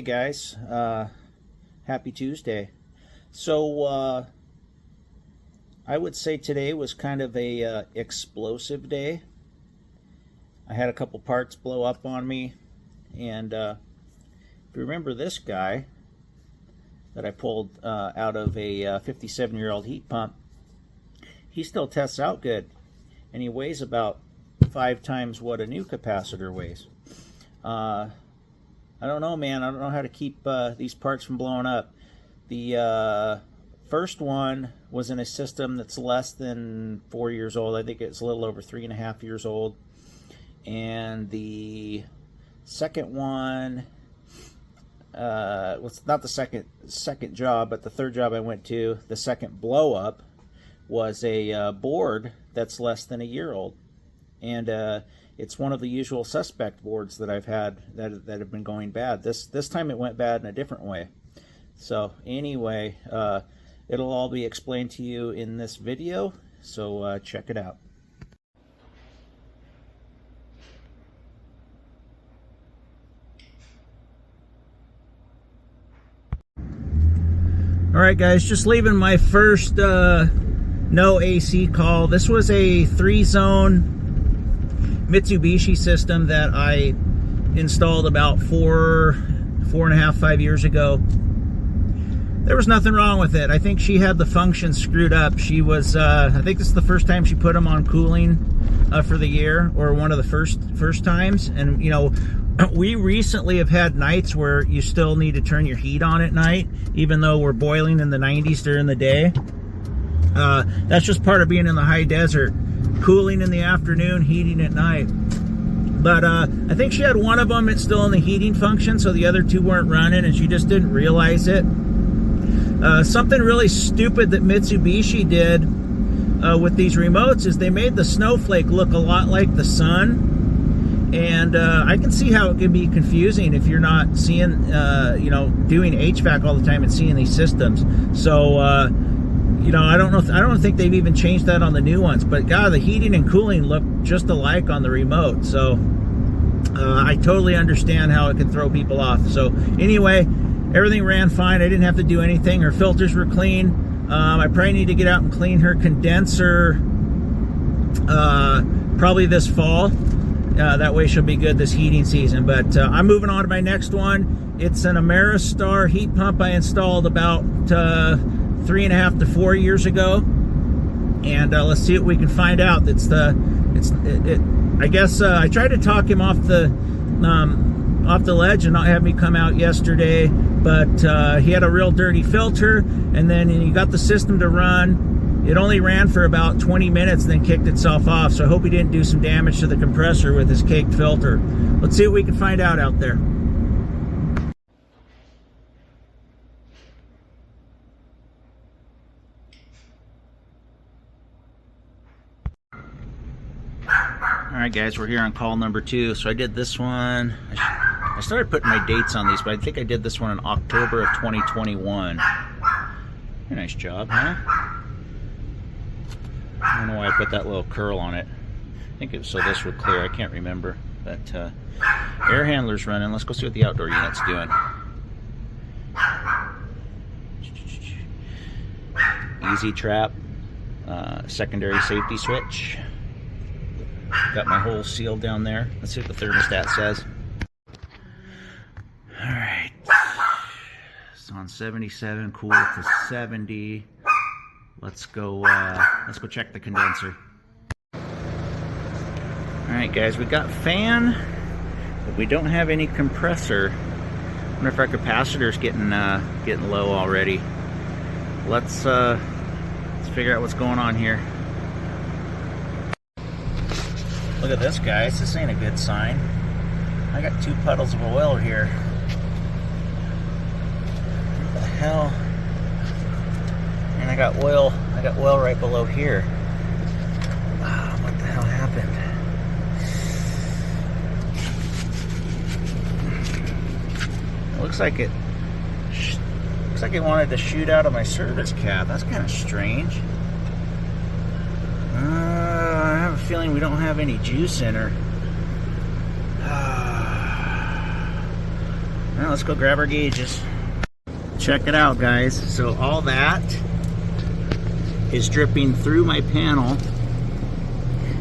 guys, happy Tuesday. So I would say today was kind of a explosive day. I had a couple parts blow up on me, and if you remember this guy that I pulled out of a 57-year-old heat pump, he still tests out good, and he weighs about 5 times what a new capacitor weighs. I don't know, man. I don't know how to keep these parts from blowing up. The first one was in a system that's less than 4 years old. I think it's a little over 3.5 years old. And the second one was not the second job, but the third job I went to, the second blow up was a board that's less than a year old. And it's one of the usual suspect boards that I've had that have been going bad. This time it went bad in a different way. So anyway, it'll all be explained to you in this video, so check it out. Alright guys, just leaving my first no AC call. This was a 3-zone Mitsubishi system that I installed about 4.5 years ago. There was nothing wrong with it. I think she had the function screwed up. She was, I think this is the first time she put them on cooling for the year, or one of the first times. And you know, we recently have had nights where you still need to turn your heat on at night, even though we're boiling in the 90s during the day. That's just part of being in the high desert. Cooling in the afternoon, heating at night. But I think she had one of them, it's still in the heating function, so the other two weren't running, and she just didn't realize it. Something really stupid that Mitsubishi did with these remotes is they made the snowflake look a lot like the sun. And I can see how it can be confusing if you're not seeing, you know, doing HVAC all the time and seeing these systems. So, you know, I don't think they've even changed that on the new ones. But God, the heating and cooling look just alike on the remote. So I totally understand how it can throw people off. So anyway, everything ran fine. I didn't have to do anything. Her filters were clean. I probably need to get out and clean her condenser probably this fall. That way she'll be good this heating season. But I'm moving on to my next one. It's an Ameristar heat pump I installed about 3.5 to 4 years ago. And let's see what we can find out. I guess I tried to talk him off the ledge and not have me come out yesterday, but he had a real dirty filter, and then he got the system to run. It only ran for about 20 minutes, then kicked itself off. So I hope he didn't do some damage to the compressor with his caked filter. Let's see what we can find out there. Alright guys, we're here on call number 2. So I did this one. I started putting my dates on these, but I think I did this one in October of 2021. Very nice job, huh? I don't know why I put that little curl on it. I think it was so this would clear. I can't remember. But air handler's running. Let's go see what the outdoor unit's doing. Easy trap. Secondary safety switch. Got my hole sealed down there. Let's see what the thermostat says. Alright. It's on 77, cool to 70. Let's go check the condenser. Alright guys, we got fan, but we don't have any compressor. I wonder if our capacitor's getting low already. Let's figure out what's going on here. Look at this, guys. This ain't a good sign. I got 2 puddles of oil here. What the hell? And I got oil right below here. What the hell happened? It looks like it wanted to shoot out of my service cap. That's kind of strange. I have a feeling we don't have any juice in her. Well, let's go grab our gauges. Check it out, guys. So all that is dripping through my panel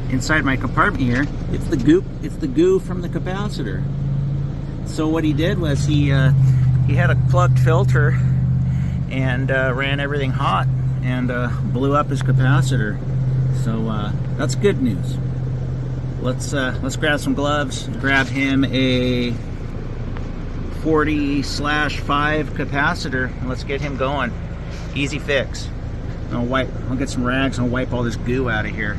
inside my compartment here. It's the goop. It's the goo from the capacitor. So what he did was he had a plugged filter and ran everything hot and blew up his capacitor. So that's good news. Let's grab some gloves. Grab him a 40/5 capacitor and let's get him going. Easy fix. I'll get some rags and I'll wipe all this goo out of here.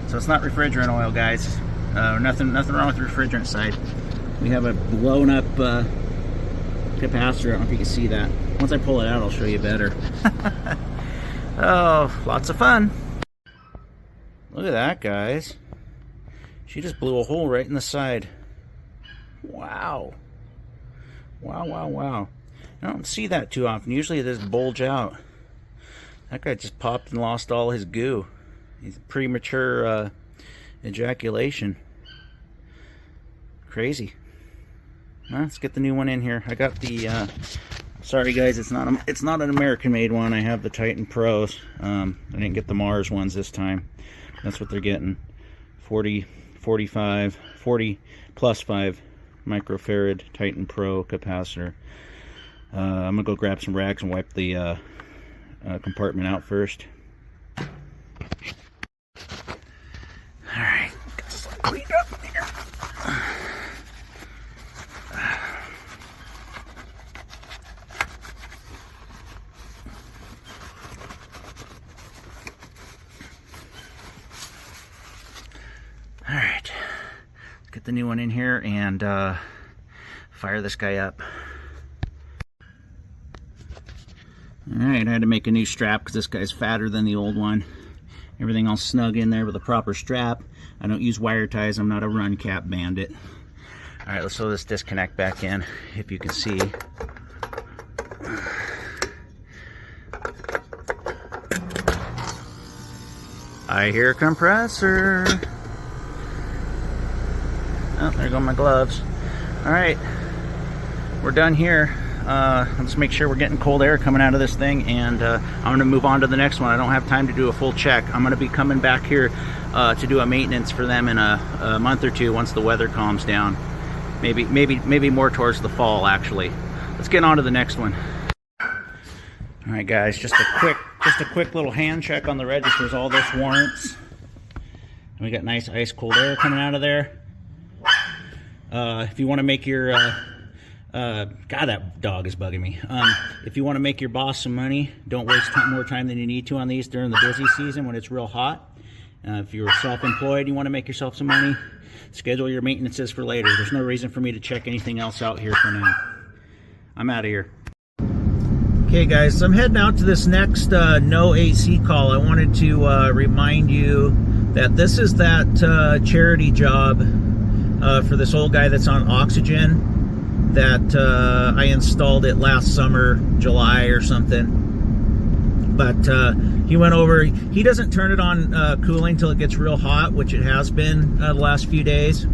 So it's not refrigerant oil, guys. Nothing wrong with the refrigerant side. We have a blown up capacitor. I don't know if you can see that. Once I pull it out, I'll show you better. Oh, lots of fun. Look at that, guys. She just blew a hole right in the side. Wow. Wow, wow, wow. I don't see that too often. Usually they just bulge out. That guy just popped and lost all his goo. He's premature ejaculation. Crazy. Well, let's get the new one in here. I got the sorry guys, it's not an American made one. I have the Titan Pros. I didn't get the Mars ones this time. That's what they're getting. 40 plus 5 microfarad Titan Pro capacitor. I'm gonna go grab some rags and wipe the compartment out first. Alright, got some cleaned up here. Alright, let's get the new one in here and fire this guy up. Alright, I had to make a new strap because this guy's fatter than the old one. Everything all snug in there with a proper strap. I don't use wire ties. I'm not a run cap bandit. Alright, let's throw this disconnect back in, if you can see. I hear compressor. Oh, there go my gloves. Alright, we're done here. Let's make sure we're getting cold air coming out of this thing, and I'm going to move on to the next one. I don't have time to do a full check. I'm going to be coming back here to do a maintenance for them in a month or two once the weather calms down. Maybe more towards the fall, actually. Let's get on to the next one. All right, guys, just a quick little hand check on the registers. All this warrants. And we got nice ice cold air coming out of there. If you want to make your God, that dog is bugging me. If you want to make your boss some money, don't waste more time than you need to on these during the busy season when it's real hot. If you're self-employed, you want to make yourself some money, schedule your maintenances for later. There's no reason for me to check anything else out here for now. I'm out of here. Okay, guys, so I'm heading out to this next no AC call. I wanted to remind you that this is that charity job for this old guy that's on oxygen. That I installed it last summer, July or something. But he went over, he doesn't turn it on cooling till it gets real hot, which it has been the last few days.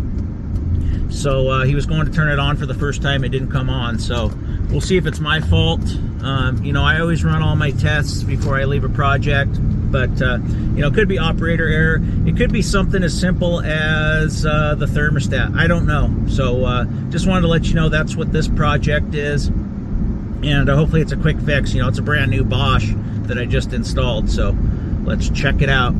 So he was going to turn it on for the first time, it didn't come on. So we'll see if it's my fault. You know, I always run all my tests before I leave a project. But, you know, it could be operator error. It could be something as simple as the thermostat. I don't know. So just wanted to let you know that's what this project is. And hopefully it's a quick fix. You know, it's a brand new Bosch that I just installed. So let's check it out.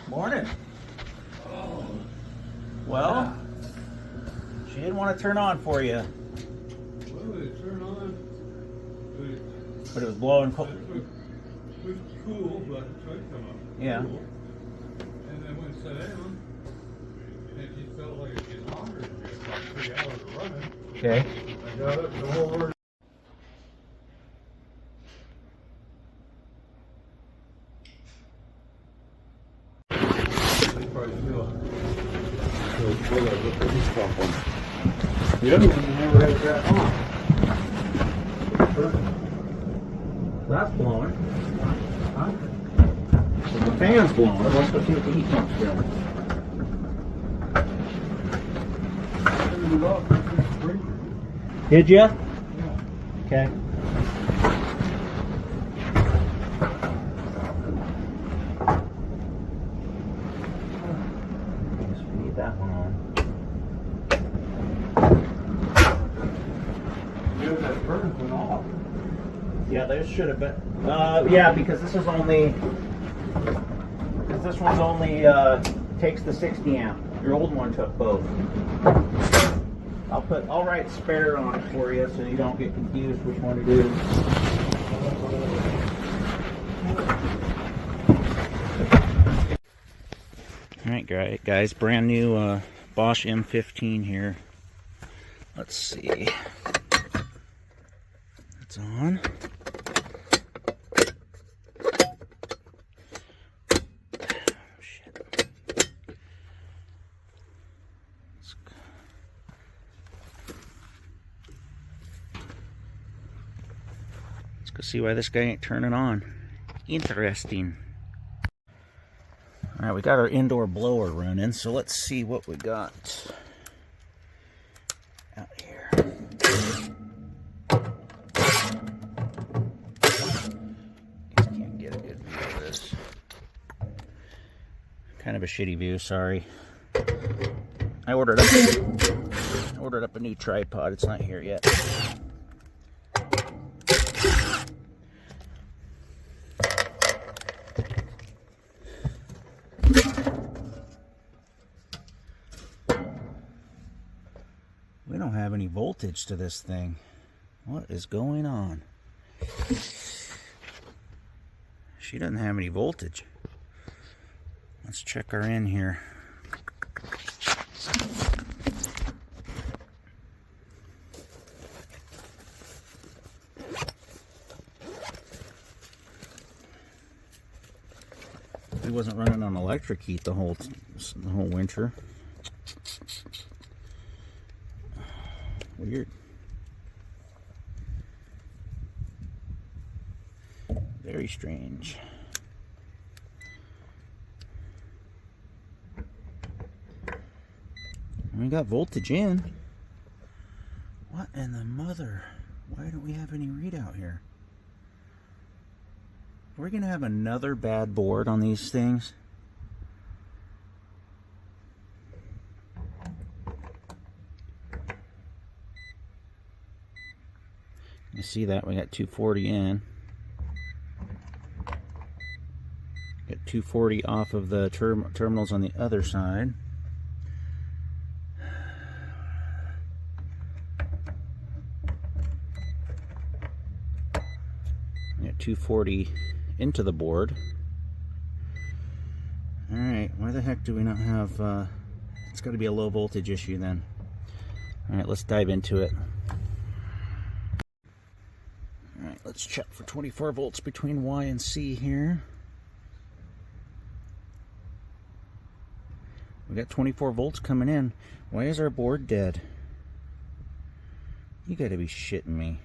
Morning. Well, she didn't want to turn on for you. Well, it turned on, But it was blowing cold. it was cool, but it tried to come up. Yeah. Cool. And then when it sat down, and felt like it was getting longer. It was about 3 hours of running. Okay. I got up the whole word. The other one never had that on. That's blowing. Huh? So the fan's blowing. Let's go see what the heat pump's doing. Did ya? Yeah. Okay. Guess we need that one on. Yeah, that burn went off. Yeah, there should have been. Yeah, because this is only. Because this one's only takes the 60 amp. Your old one took both. I'll write spare on it for you so you don't get confused which one it is. All right, guys, brand new Bosch M15 here. Let's see. It's on. Let's go see why this guy ain't turning on. Interesting. Alright, we got our indoor blower running, so let's see what we got out here. Just can't get a good view of this. Kind of a shitty view, sorry. I ordered up a new tripod. It's not here yet. We don't have any voltage to this thing. What is going on? She doesn't have any voltage. Let's check her in here. He wasn't running on electric heat the whole winter. Weird. Very strange. We got voltage in. What in the mother? Why don't we have any readout here? Are we gonna have another bad board on these things? You see that? We got 240 in. Got 240 off of the terminals on the other side. We got 240 into the board. Alright, why the heck do we not have... it's got to be a low voltage issue then. Alright, let's dive into it. Alright, let's check for 24 volts between Y and C here. We got 24 volts coming in. Why is our board dead? You gotta be shitting me.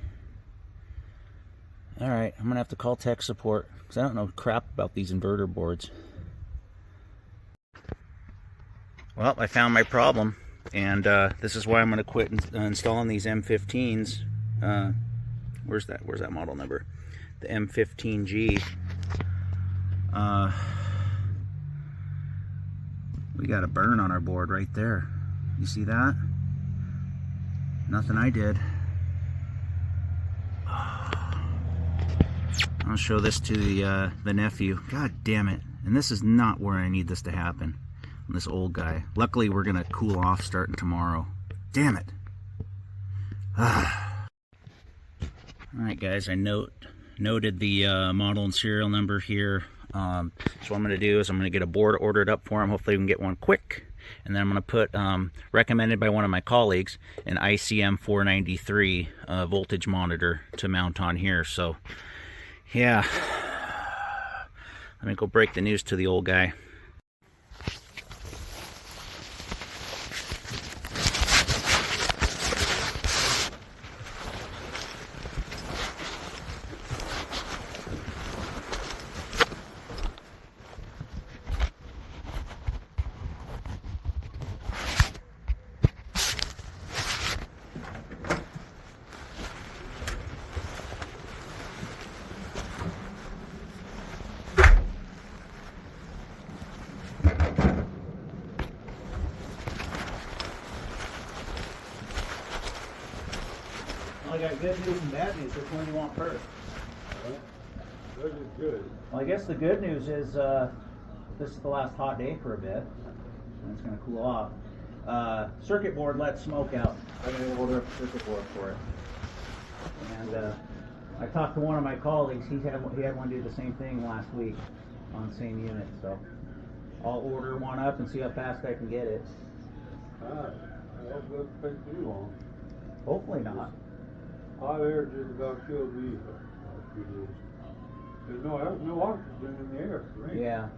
Alright, I'm gonna have to call tech support because I don't know crap about these inverter boards. Well, I found my problem, and this is why I'm gonna quit installing these M15s. Where's that model number? The M15G. We got a burn on our board right there. You see that? Nothing I did. I'll show this to the nephew. God damn it. And this is not where I need this to happen. On this old guy. Luckily we're gonna cool off starting tomorrow. Damn it. Alright guys, I noted the model and serial number here. So what I'm going to do is I'm going to get a board ordered up for him. Hopefully we can get one quick. And then I'm going to put, recommended by one of my colleagues, an ICM 493 voltage monitor to mount on here. So, yeah. Let me go break the news to the old guy. I got good news and bad news. Which one do you want first? Good is good. Well, I guess the good news is this is the last hot day for a bit, and it's going to cool off. Circuit board lets smoke out. I'm going to order up a circuit board for it. And I talked to one of my colleagues. He had one do the same thing last week on the same unit. So I'll order one up and see how fast I can get it. Alright. I hope it doesn't take too long. Hopefully not. Hot air just about killed me for a few days. There's no oxygen in the air for me. Yeah.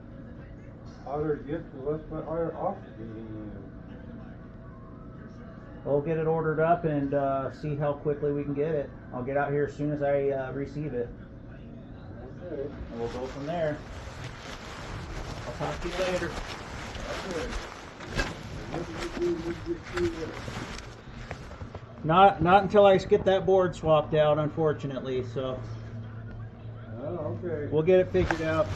Hotter it gets, the less higher oxygen in the air. We'll get it ordered up and see how quickly we can get it. I'll get out here as soon as I receive it. Okay. And we'll go from there. I'll talk to you later. Okay. What did you do with your key? Not until I get that board swapped out, unfortunately. So Oh, okay. we'll get it figured out.